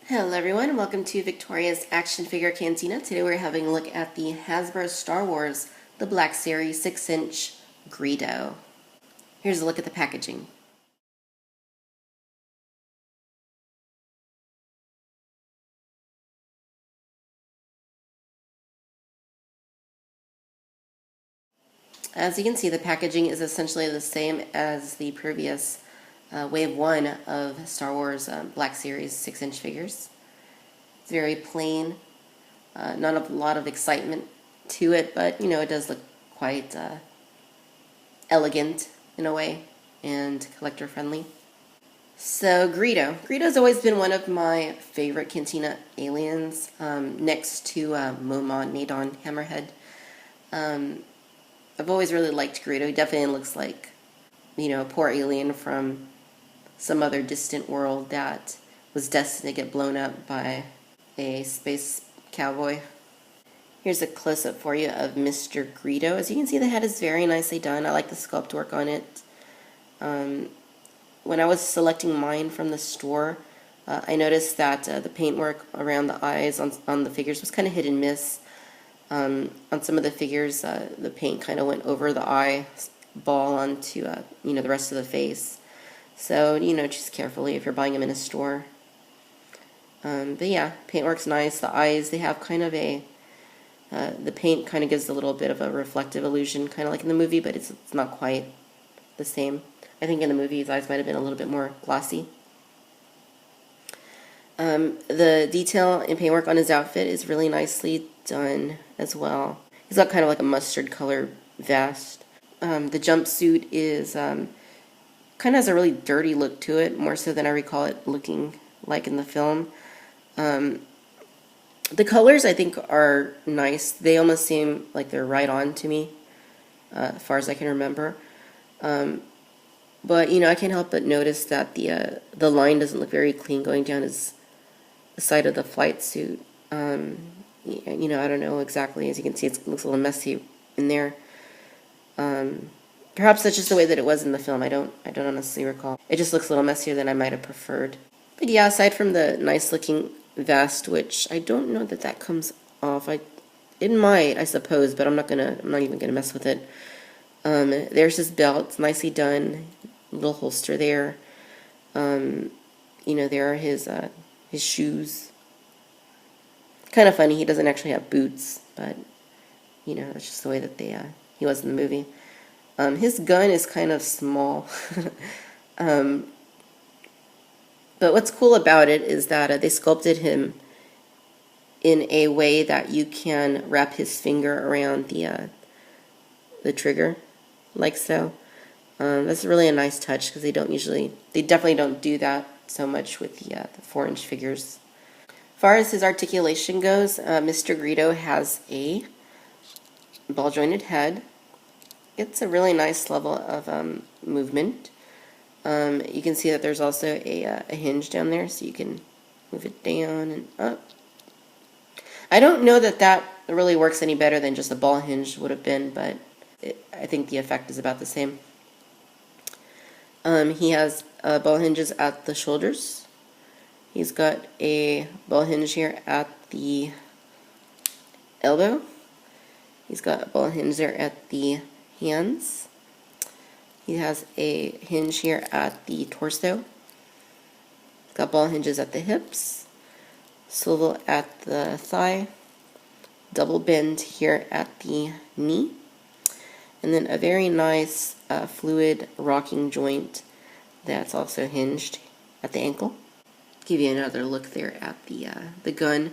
Hello everyone, welcome to Victoria's Action Figure Cantina. Today we're having a look at the Hasbro Star Wars The Black Series 6-inch Greedo. Here's a look at the packaging. As you can see, the packaging is essentially the same as the previous Wave 1 of Star Wars Black Series 6-inch figures. It's very plain, not a lot of excitement to it, but it does look quite elegant in a way and collector friendly. So Greedo. Greedo's always been one of my favorite Cantina aliens, next to Momon, Nadon, Hammerhead. I've always really liked Greedo. He definitely looks like, a poor alien from some other distant world that was destined to get blown up by a space cowboy. Here's a close-up for you of Mr. Greedo. As you can see, the head is very nicely done. I like the sculpt work on it. When I was selecting mine from the store, I noticed that the paintwork around the eyes on the figures was kind of hit and miss. On some of the figures, the paint kind of went over the eye ball onto the rest of the face. So choose carefully if you're buying them in a store. But yeah, paintwork's nice. The eyes, they have kind of the paint kind of gives a little bit of a reflective illusion, kind of like in the movie, but it's not quite the same. I think in the movie his eyes might have been a little bit more glossy. The detail and paintwork on his outfit is really nicely done as well. He's got kind of like a mustard color vest. The jumpsuit is kind of has a really dirty look to it, more so than I recall it looking like in the film. The colors I think are nice. They almost seem like they're right on to me, as far as I can remember. But I can't help but notice that the line doesn't look very clean going down the side of the flight suit. I don't know exactly. As you can see, it looks a little messy in there. Perhaps that's just the way that it was in the film. I don't honestly recall. It just looks a little messier than I might have preferred. But yeah, aside from the nice looking vest, which I don't know that comes off. It might, I suppose, but I'm not even gonna mess with it. There's his belt. It's nicely done. Little holster there. There are his shoes. Kind of funny. He doesn't actually have boots, but that's just the way that he was in the movie. His gun is kind of small. But what's cool about it is that they sculpted him in a way that you can wrap his finger around the trigger, like so. That's really a nice touch because they definitely don't do that so much with the 4-inch figures. As far as his articulation goes, Mr. Greedo has a ball-jointed head. It's a really nice level of movement. You can see that there's also a hinge down there, so you can move it down and up. I don't know that really works any better than just a ball hinge would have been, but I think the effect is about the same. He has ball hinges at the shoulders. He's got a ball hinge here at the elbow. He's got a ball hinge there at the hands. He has a hinge here at the torso. He's got ball hinges at the hips, swivel at the thigh, double bend here at the knee, and then a very nice fluid rocking joint that's also hinged at the ankle. Give you another look there at the gun.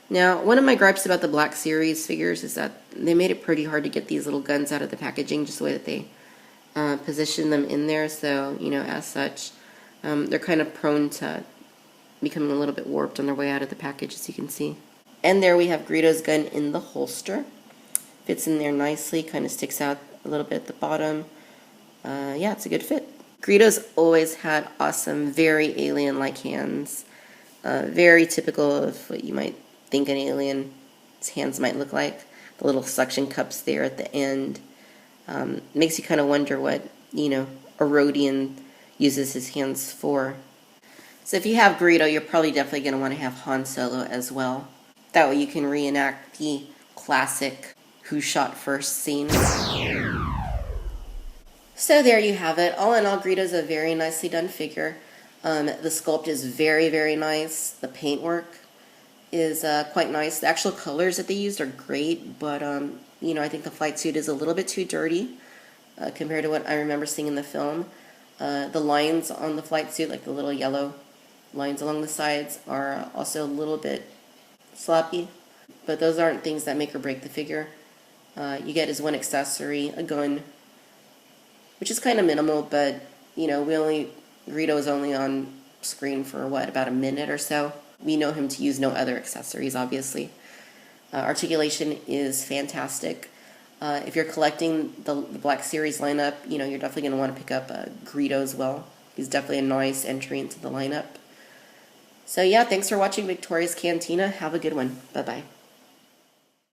Now, one of my gripes about the Black Series figures is that they made it pretty hard to get these little guns out of the packaging, just the way that they position them in there. So, as such, they're kind of prone to becoming a little bit warped on their way out of the package, as you can see. And there we have Greedo's gun in the holster. Fits in there nicely, kind of sticks out a little bit at the bottom. Yeah, it's a good fit. Greedo's always had awesome, very alien-like hands. Very typical of what you might think an alien's hands might look like. The little suction cups there at the end. Makes you kind of wonder what, a Rhodian uses his hands for. So if you have Greedo, you're probably definitely going to want to have Han Solo as well. That way you can reenact the classic who shot first scene. So there you have it. All in all, Greedo's a very nicely done figure. The sculpt is very, very nice. The paintwork is quite nice. The actual colors that they used are great, but you know, I think the flight suit is a little bit too dirty compared to what I remember seeing in the film. The lines on the flight suit, like the little yellow lines along the sides, are also a little bit sloppy, but those aren't things that make or break the figure. You get his one accessory, a gun, which is kind of minimal, but you know, Greedo is only on screen for what, about a minute or so. We know him to use no other accessories, obviously. Articulation is fantastic. If you're collecting the Black Series lineup, you know, you're definitely going to want to pick up Greedo as well. He's definitely a nice entry into the lineup. So yeah, thanks for watching Victoria's Cantina. Have a good one. Bye-bye.